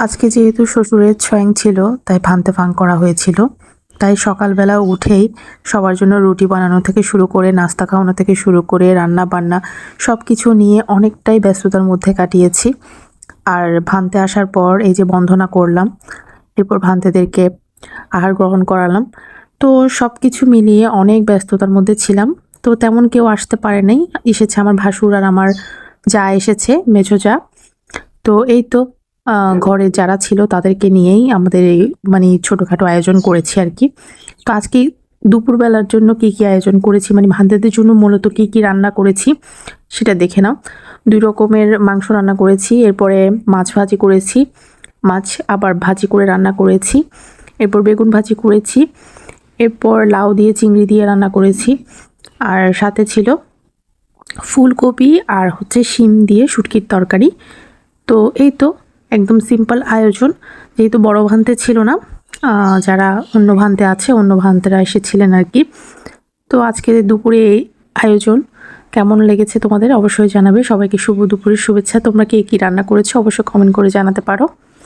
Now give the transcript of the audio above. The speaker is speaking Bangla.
আজকে যেহেতু শ্বশুরের ছোঁয়াং ছিল তাই ভান্তে ভাং করা হয়েছিল। তাই সকালবেলা উঠেই সবার জন্য রুটি বানানো থেকে শুরু করে নাস্তা খাওয়ানো থেকে শুরু করে রান্না বান্না সব কিছু নিয়ে অনেকটাই ব্যস্ততার মধ্যে কাটিয়েছি। আর ভান্তে আসার পর এই যে বন্দনা করলাম, এরপর ভান্তেদেরকে আহার গ্রহণ করালাম। তো সব কিছু মিলিয়ে অনেক ব্যস্ততার মধ্যে ছিলাম। তো তেমন কেউ আসতে পারে নাই, এসেছে আমার ভাসুর আর আমার যা এসেছে, মেঝো যা। তো এই তো ঘরে যারা ছিল তাদেরকে নিয়েই আমাদের এই মানে ছোটোখাটো আয়োজন করেছি আর কি। তো আজকে দুপুরবেলার জন্য কি কি আয়োজন করেছি, মানে ভান্তেদের জন্য মূলত কি কি রান্না করেছি সেটা দেখে নাও। 2 রকমের মাংস রান্না করেছি, এরপরে মাছ ভাজি করেছি, মাছ আবার ভাজি করে রান্না করেছি, এরপর বেগুন ভাজি করেছি, এরপর লাউ দিয়ে চিংড়ি দিয়ে রান্না করেছি, আর সাথে ছিল ফুলকপি আর হচ্ছে শিম দিয়ে শুটকির তরকারি। তো এই তো একদম সিম্পল আয়োজন, যেহেতু বড় ভান্তে ছিল না, যারা অন্য ভান্তে আছে অন্য ভান্তেরা এসেছিলেন আর কি। তো আজকে দুপুরে এই আয়োজন কেমন লেগেছে তোমাদের অবশ্যই জানাবে। সবাইকে শুভ দুপুরের শুভেচ্ছা। তোমরা কে কী রান্না করেছো অবশ্যই কমেন্ট করে জানাতে পারো।